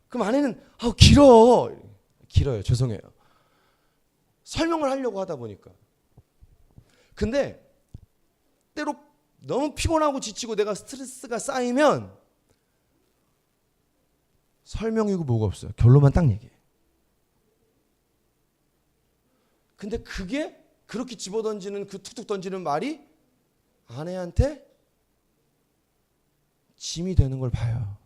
그럼 아내는 길어요. 죄송해요. 설명을 하려고 하다 보니까. 근데 때로 너무 피곤하고 지치고 내가 스트레스가 쌓이면 설명이고 뭐가 없어요. 결론만 딱 얘기해. 근데 그게 그렇게 집어던지는, 그 툭툭 던지는 말이 아내한테 짐이 되는 걸 봐요.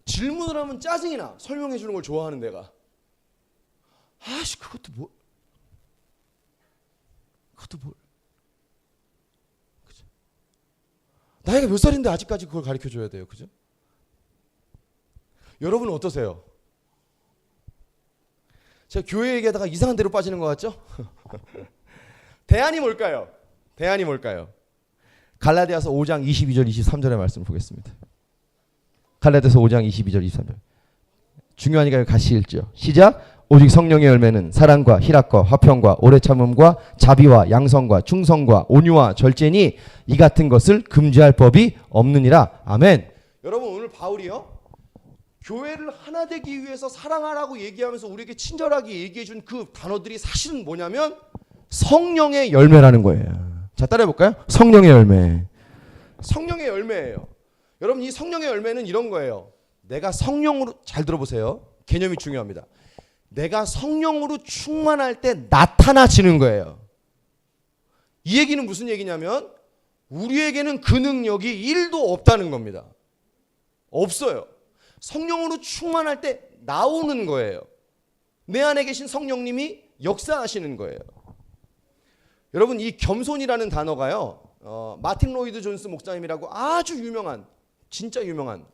질문을 하면 짜증이 나. 설명해 주는 걸 좋아하는 내가. 아씨, 그것도 뭐. 그죠? 나이가 몇 살인데 아직까지 그걸 가르쳐 줘야 돼요. 그죠? 여러분은 어떠세요? 제가 교회 얘기하다가 이상한 데로 빠지는 것 같죠? 대안이 뭘까요? 갈라디아서 5장 22절 23절의 말씀을 보겠습니다. 갈라디아서 5장 22절 23절. 중요하니까 같이 읽죠. 시작. 오직 성령의 열매는 사랑과 희락과 화평과 오래 참음과 자비와 양성과 충성과 온유와 절제니 이 같은 것을 금지할 법이 없느니라. 아멘. 여러분, 오늘 바울이요, 교회를 하나 되기 위해서 사랑하라고 얘기하면서 우리에게 친절하게 얘기해 준 그 단어들이 사실은 뭐냐면 성령의 열매라는 거예요. 자, 따라해 볼까요? 성령의 열매. 성령의 열매예요. 여러분, 이 성령의 열매는 이런 거예요. 내가 성령으로, 잘 들어보세요. 개념이 중요합니다. 내가 성령으로 충만할 때 나타나지는 거예요. 이 얘기는 무슨 얘기냐면 우리에게는 그 능력이 1도 없다는 겁니다. 없어요. 성령으로 충만할 때 나오는 거예요. 내 안에 계신 성령님이 역사하시는 거예요. 여러분, 이 겸손이라는 단어가요, 마틴 로이드 존스 목사님이라고 아주 유명한, 진짜 유명한,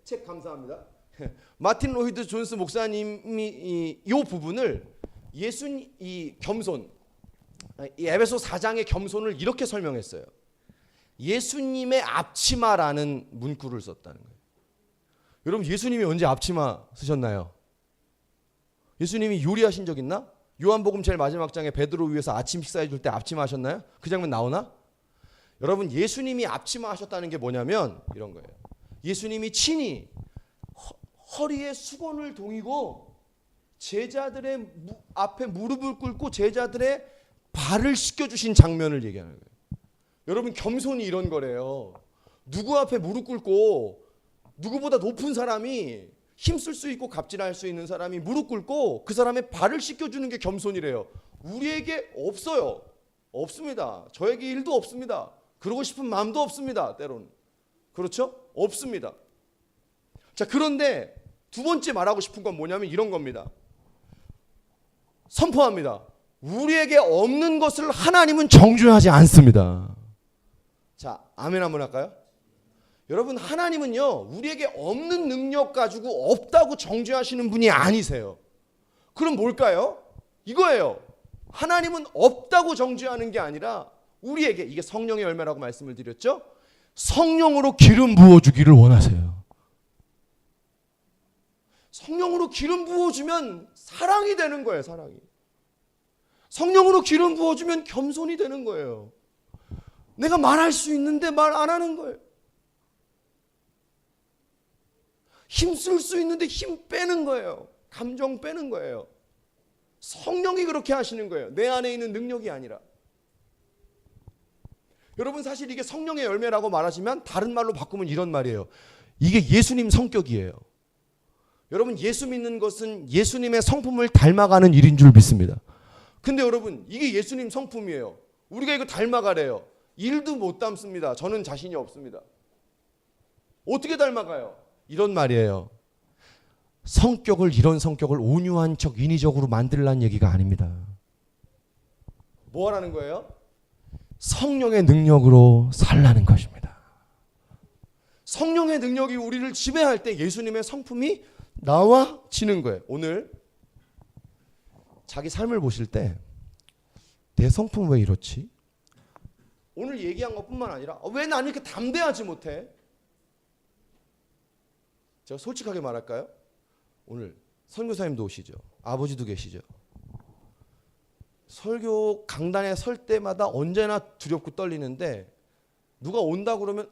책 감사합니다. 마틴 로이드 존스 목사님이 이 부분을 이 겸손, 이 에베소 4장의 겸손을 이렇게 설명했어요. 예수님의 앞치마라는 문구를 썼다는 거예요. 여러분, 예수님이 언제 앞치마 쓰셨나요? 예수님이 요리하신 적 있나? 요한복음 제일 마지막 장에 베드로 위에서 아침 식사해 줄 때 앞치마 하셨나요? 그 장면 나오나? 여러분, 예수님이 앞치마 하셨다는 게 뭐냐면 이런 거예요. 예수님이 친히 허리에 수건을 동이고 제자들의 앞에 무릎을 꿇고 제자들의 발을 씻겨주신 장면을 얘기하는 거예요. 여러분, 겸손이 이런 거래요. 누구 앞에 무릎 꿇고 누구보다 높은 사람이, 힘쓸 수 있고 갑질할 수 있는 사람이 무릎 꿇고 그 사람의 발을 씻겨주는 게 겸손이래요. 우리에게 없어요. 없습니다. 저에게 일도 없습니다. 그러고 싶은 마음도 없습니다. 때로는. 그렇죠? 없습니다. 자, 그런데 두 번째 말하고 싶은 건 뭐냐면 이런 겁니다. 선포합니다. 우리에게 없는 것을 하나님은 정죄하지 않습니다. 자, 아멘 한번 할까요? 여러분, 하나님은요, 우리에게 없는 능력 가지고 없다고 정죄하시는 분이 아니세요. 그럼 뭘까요? 이거예요. 하나님은 없다고 정죄하는 게 아니라 우리에게, 이게 성령의 열매라고 말씀을 드렸죠? 성령으로 기름 부어주기를 원하세요. 기름 부어주면 사랑이 되는 거예요. 사랑이. 성령으로 기름 부어주면 겸손이 되는 거예요. 내가 말할 수 있는데 말 안 하는 거예요. 힘 쓸 수 있는데 힘 빼는 거예요. 감정 빼는 거예요. 성령이 그렇게 하시는 거예요. 내 안에 있는 능력이 아니라. 여러분 사실 이게 성령의 열매라고 말하지만 다른 말로 바꾸면 이런 말이에요. 이게 예수님 성격이에요. 여러분 예수 믿는 것은 예수님의 성품을 닮아가는 일인 줄 믿습니다. 근데 여러분 이게 예수님 성품이에요. 우리가 이거 닮아가래요. 일도 못 닮습니다. 저는 자신이 없습니다. 어떻게 닮아가요? 이런 말이에요. 이런 성격을 온유한 척 인위적으로 만들라는 얘기가 아닙니다. 뭐 하라는 거예요? 성령의 능력으로 살라는 것입니다. 성령의 능력이 우리를 지배할 때 예수님의 성품이 나와지는 거예요. 오늘 자기 삶을 보실 때 내 성품 왜 이렇지? 오늘 얘기한 것뿐만 아니라 왜 나는 이렇게 담대하지 못해? 제가 솔직하게 말할까요? 오늘 선교사님도 오시죠. 아버지도 계시죠. 설교 강단에 설 때마다 언제나 두렵고 떨리는데 누가 온다 그러면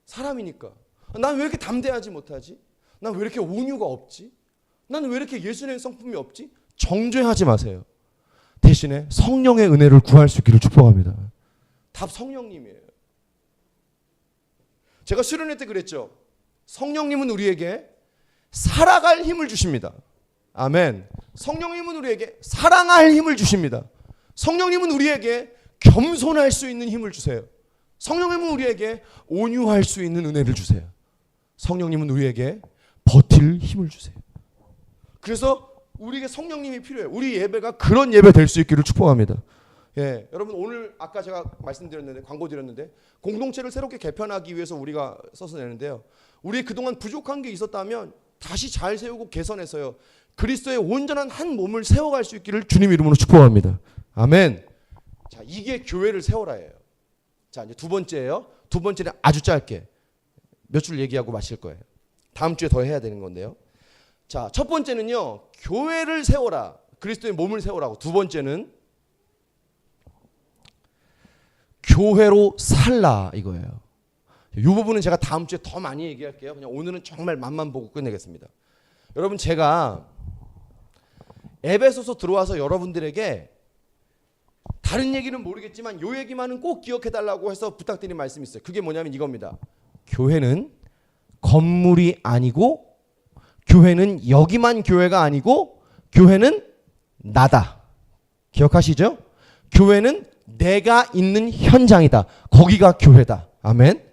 사람이니까 난 왜 이렇게 담대하지 못하지? 난 왜 이렇게 온유가 없지? 나는 왜 이렇게 예수님의 성품이 없지? 정죄하지 마세요. 대신에 성령의 은혜를 구할 수 있기를 축복합니다. 답 성령님이에요. 제가 수련회 때 그랬죠. 성령님은 우리에게 살아갈 힘을 주십니다. 아멘. 성령님은 우리에게 사랑할 힘을 주십니다. 성령님은 우리에게 겸손할 수 있는 힘을 주세요. 성령님은 우리에게 온유할 수 있는 은혜를 주세요. 성령님은 우리에게 버틸 힘을 주세요. 그래서 우리에게 성령님이 필요해요. 우리 예배가 그런 예배 될 수 있기를 축복합니다. 예, 여러분 오늘 아까 제가 말씀드렸는데 광고 드렸는데 공동체를 새롭게 개편하기 위해서 우리가 써서 내는데요. 우리 그동안 부족한 게 있었다면 다시 잘 세우고 개선해서요. 그리스도의 온전한 한 몸을 세워갈 수 있기를 주님 이름으로 축복합니다. 아멘. 자, 이게 교회를 세워라예요. 자, 이제 두 번째예요. 두 번째는 아주 짧게 몇 줄 얘기하고 마칠 거예요. 다음 주에 더 해야 되는 건데요. 자, 첫 번째는요. 교회를 세워라. 그리스도의 몸을 세우라고. 두 번째는 교회로 살라 이거예요. 이 부분은 제가 다음 주에 더 많이 얘기할게요. 그냥 오늘은 정말 맛만 보고 끝내겠습니다. 여러분 제가 에베소서 들어와서 여러분들에게 다른 얘기는 모르겠지만 요 얘기만은 꼭 기억해 달라고 해서 부탁드린 말씀이 있어요. 그게 뭐냐면 이겁니다. 교회는 건물이 아니고 교회는 여기만 교회가 아니고 교회는 나다. 기억하시죠? 교회는 내가 있는 현장이다. 거기가 교회다. 아멘.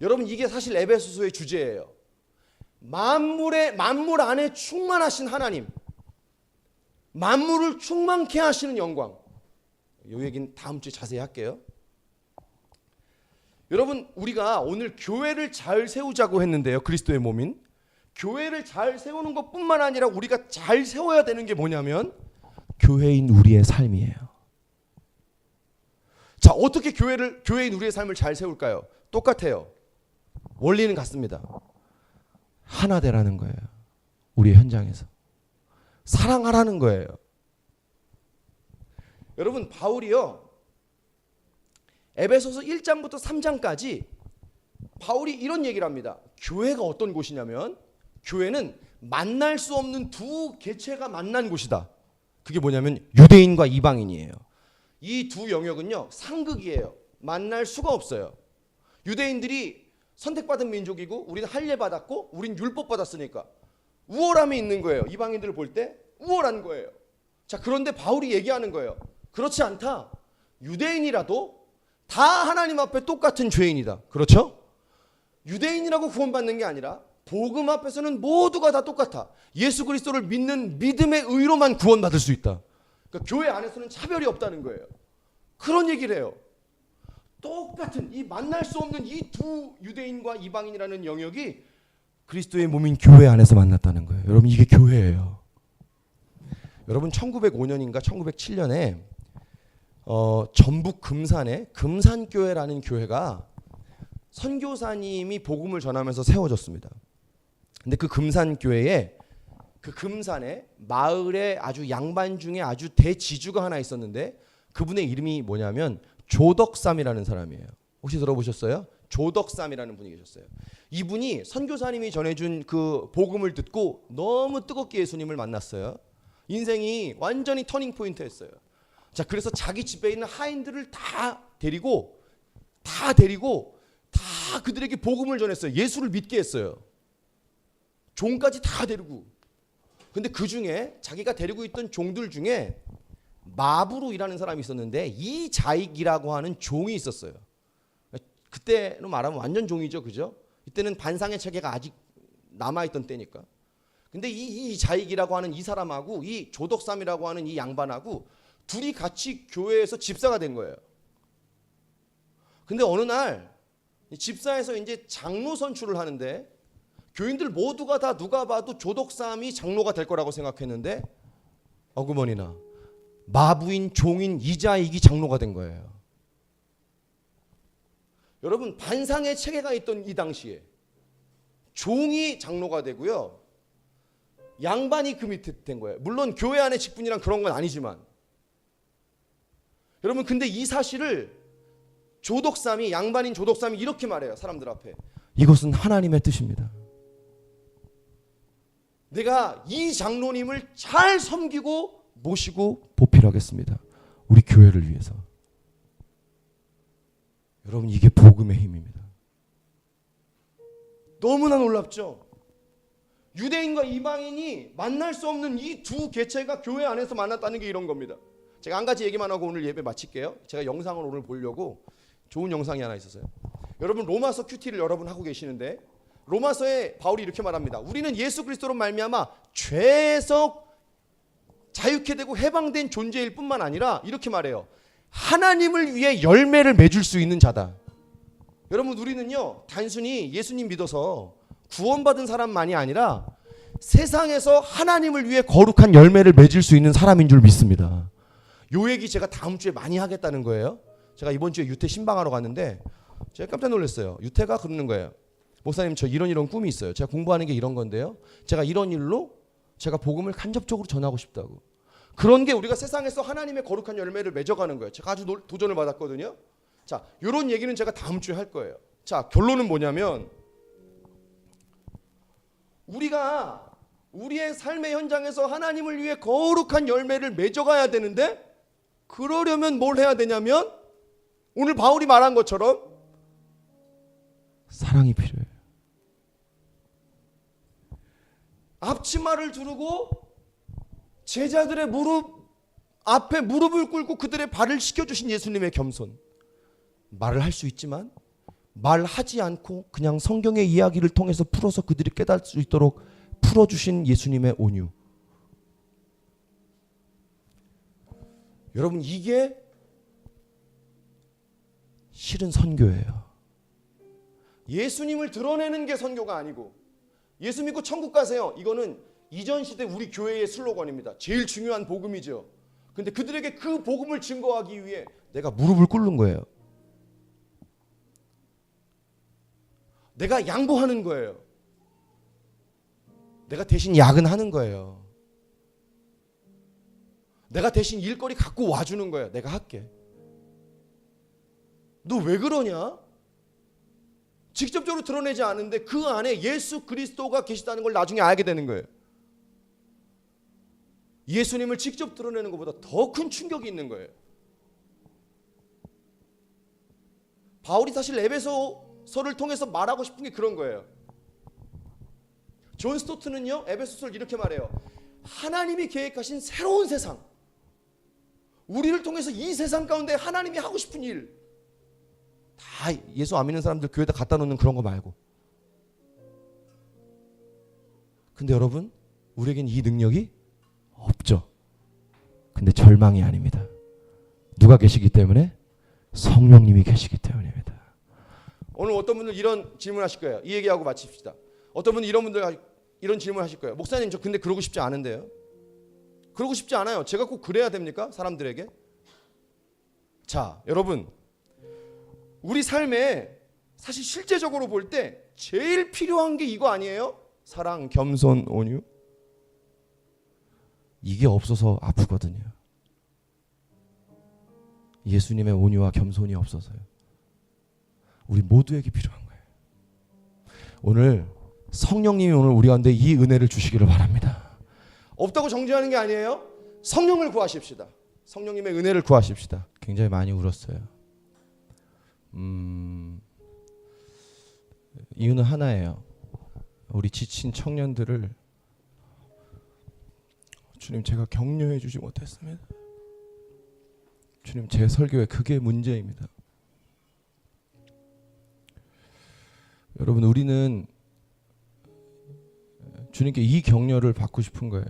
여러분 이게 사실 에베소서의 주제예요. 만물 안에 충만하신 하나님, 만물을 충만케 하시는 영광. 이 얘기는 다음 주에 자세히 할게요. 여러분 우리가 오늘 교회를 잘 세우자고 했는데요. 그리스도의 몸인 교회를 잘 세우는 것뿐만 아니라 우리가 잘 세워야 되는 게 뭐냐면 교회인 우리의 삶이에요. 자, 어떻게 교회인 우리의 삶을 잘 세울까요? 똑같아요. 원리는 같습니다. 하나 되라는 거예요. 우리의 현장에서. 사랑하라는 거예요. 여러분 바울이요. 에베소서 1장부터 3장까지 바울이 이런 얘기를 합니다. 교회가 어떤 곳이냐면 교회는 만날 수 없는 두 개체가 만난 곳이다. 그게 뭐냐면 유대인과 이방인이에요. 이 두 영역은요. 상극이에요. 만날 수가 없어요. 유대인들이 선택받은 민족이고 우리는 할례 받았고 우린 율법 받았으니까 우월함이 있는 거예요. 이방인들을 볼 때 우월한 거예요. 자, 그런데 바울이 얘기하는 거예요. 그렇지 않다. 유대인이라도 다 하나님 앞에 똑같은 죄인이다. 그렇죠? 유대인이라고 구원받는 게 아니라 복음 앞에서는 모두가 다 똑같아. 예수 그리스도를 믿는 믿음의 의로만 구원받을 수 있다. 그러니까 교회 안에서는 차별이 없다는 거예요. 그런 얘기를 해요. 똑같은 이 만날 수 없는 이 두 유대인과 이방인이라는 영역이 그리스도의 몸인 교회 안에서 만났다는 거예요. 여러분 이게 교회예요. 여러분 1905년인가 1907년에 전북 금산에 금산교회라는 교회가 선교사님이 복음을 전하면서 세워졌습니다. 근데 그 금산교회에 그 금산에 마을에 아주 양반 중에 아주 대지주가 하나 있었는데 그분의 이름이 뭐냐면 조덕삼이라는 사람이에요. 혹시 들어보셨어요? 조덕삼이라는 분이 계셨어요. 이분이 선교사님이 전해준 그 복음을 듣고 너무 뜨겁게 예수님을 만났어요. 인생이 완전히 터닝 포인트였어요. 자, 그래서 자기 집에 있는 하인들을 다 데리고 다 그들에게 복음을 전했어요. 예수를 믿게 했어요. 종까지 다 데리고. 근데 그 중에 자기가 데리고 있던 종들 중에 마부로이라는 사람이 있었는데 이자익이라고 하는 종이 있었어요. 그때로 말하면 완전 종이죠, 그죠? 이때는 반상의 체계가 아직 남아있던 때니까. 근데 이 자익이라고 하는 이 사람하고 이 조덕삼이라고 하는 이 양반하고 둘이 같이 교회에서 집사가 된 거예요. 근데 어느 날 집사에서 이제 장로 선출을 하는데 교인들 모두가 다 누가 봐도 조덕삼이 장로가 될 거라고 생각했는데 어그머니나 마부인 종인 이자익이 장로가 된 거예요. 여러분, 반상의 체계가 있던 이 당시에 종이 장로가 되고요, 양반이 그 밑에 된 거예요. 물론 교회 안에 직분이란 그런 건 아니지만, 여러분, 근데 이 사실을 조덕삼이, 양반인 조덕삼이 이렇게 말해요. 사람들 앞에. 이것은 하나님의 뜻입니다. 내가 이 장로님을 잘 섬기고 모시고 보필하겠습니다. 우리 교회를 위해서. 여러분, 이게 복음의 힘입니다. 너무나 놀랍죠? 유대인과 이방인이 만날 수 없는 이 두 개체가 교회 안에서 만났다는 게 이런 겁니다. 제가 한 가지 얘기만 하고 오늘 예배 마칠게요. 제가 영상을 오늘 보려고 좋은 영상이 하나 있었어요. 여러분, 로마서 큐티를 여러분 하고 계시는데 로마서에 바울이 이렇게 말합니다. 우리는 예수 그리스도로 말미암아 죄에서 자유케 되고 해방된 존재일 뿐만 아니라 이렇게 말해요. 하나님을 위해 열매를 맺을 수 있는 자다. 여러분, 우리는요 단순히 예수님 믿어서 구원받은 사람만이 아니라 세상에서 하나님을 위해 거룩한 열매를 맺을 수 있는 사람인 줄 믿습니다. 요 얘기 제가 다음 주에 많이 하겠다는 거예요. 제가 이번 주에 유태 신방하러 갔는데 제가 깜짝 놀랐어요. 유태가 그러는 거예요. 목사님, 저 이런 꿈이 있어요. 제가 공부하는 게 이런 건데요, 제가 이런 일로 제가 복음을 간접적으로 전하고 싶다고. 그런 게 우리가 세상에서 하나님의 거룩한 열매를 맺어가는 거예요. 제가 아주 도전을 받았거든요. 자, 이런 얘기는 제가 다음 주에 할 거예요. 자, 결론은 뭐냐면 우리가 우리의 삶의 현장에서 하나님을 위해 거룩한 열매를 맺어가야 되는데, 그러려면 뭘 해야 되냐면 오늘 바울이 말한 것처럼 사랑이 필요해요. 앞치마를 두르고 제자들의 무릎 앞에 무릎을 꿇고 그들의 발을 씻겨주신 예수님의 겸손. 말을 할 수 있지만 말하지 않고 그냥 성경의 이야기를 통해서 풀어서 그들이 깨달을 수 있도록 풀어주신 예수님의 온유. 여러분, 이게 실은 선교예요. 예수님을 드러내는 게 선교가 아니고, 예수 믿고 천국 가세요, 이거는 이전 시대 우리 교회의 슬로건입니다. 제일 중요한 복음이죠. 근데 그들에게 그 복음을 증거하기 위해 내가 무릎을 꿇는 거예요. 내가 양보하는 거예요. 내가 대신 야근하는 거예요. 내가 대신 일거리 갖고 와주는 거예요. 내가 할게. 너 왜 그러냐? 직접적으로 드러내지 않은데 그 안에 예수 그리스도가 계시다는 걸 나중에 알게 되는 거예요. 예수님을 직접 드러내는 것보다 더 큰 충격이 있는 거예요. 바울이 사실 에베소서를 통해서 말하고 싶은 게 그런 거예요. 존 스토트는요, 에베소서를 이렇게 말해요. 하나님이 계획하신 새로운 세상, 우리를 통해서 이 세상 가운데 하나님이 하고 싶은 일, 다 예수 안 믿는 사람들 교회에다 갖다 놓는 그런 거 말고. 근데 여러분, 우리에겐 이 능력이 없죠. 근데 절망이 아닙니다. 누가 계시기 때문에? 성령님이 계시기 때문입니다. 오늘 어떤 분들 이런 질문 하실 거예요. 이 얘기하고 마칩시다. 어떤 분들 이런 질문 하실 거예요. 목사님, 저 근데 그러고 싶지 않은데요. 그러고 싶지 않아요. 제가 꼭 그래야 됩니까? 사람들에게? 자, 여러분, 우리 삶에 사실 실제적으로 볼 때 제일 필요한 게 이거 아니에요? 사랑, 겸손, 온유. 이게 없어서 아프거든요. 예수님의 온유와 겸손이 없어서요. 우리 모두에게 필요한 거예요. 오늘 성령님이 오늘 우리 가운데 이 은혜를 주시기를 바랍니다. 없다고 정죄하는 게 아니에요. 성령을 구하십시다. 성령님의 은혜를 구하십시다. 굉장히 많이 울었어요. 이유는 하나예요. 우리 지친 청년들을 주님 제가 격려해 주지 못했습니다. 주님 제 설교에 그게 문제입니다. 여러분 우리는 주님께 이 격려를 받고 싶은 거예요.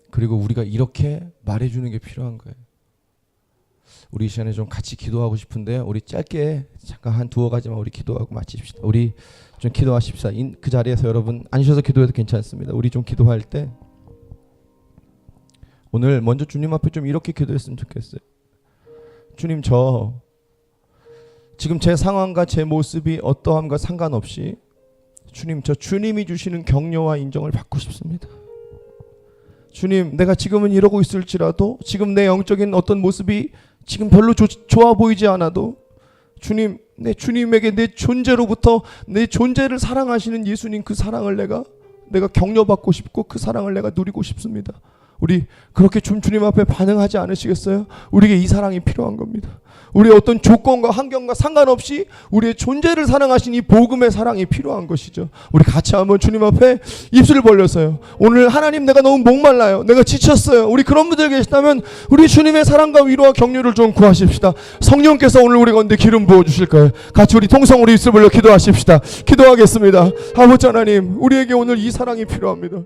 그리고 우리가 이렇게 말해주는 게 필요한 거예요. 우리 이 시간에 좀 같이 기도하고 싶은데 우리 짧게 잠깐 한 두어 가지만 우리 기도하고 마칩시다. 우리 좀 기도하십시다. 그 자리에서 여러분 앉으셔서 기도해도 괜찮습니다. 우리 좀 기도할 때 오늘 먼저 주님 앞에 좀 이렇게 기도했으면 좋겠어요. 주님 저 지금 제 상황과 제 모습이 어떠함과 상관없이 주님 저 주님이 주시는 격려와 인정을 받고 싶습니다. 주님 내가 지금은 이러고 있을지라도 지금 내 영적인 어떤 모습이 지금 별로 좋아 보이지 않아도 주님 내 주님에게 내 존재로부터 내 존재를 사랑하시는 예수님 그 사랑을 내가 격려받고 싶고 그 사랑을 내가 누리고 싶습니다. 우리 그렇게 좀 주님 앞에 반응하지 않으시겠어요? 우리에게 이 사랑이 필요한 겁니다. 우리의 어떤 조건과 환경과 상관없이 우리의 존재를 사랑하신 이 복음의 사랑이 필요한 것이죠. 우리 같이 한번 주님 앞에 입술을 벌려서요. 오늘 하나님 내가 너무 목말라요. 내가 지쳤어요. 우리 그런 분들 계시다면 우리 주님의 사랑과 위로와 격려를 좀 구하십시다. 성령께서 오늘 우리 가운데 기름 부어주실 거예요. 같이 우리 통성 우리 입술 벌려 기도하십시다. 기도하겠습니다. 아버지 하나님 우리에게 오늘 이 사랑이 필요합니다.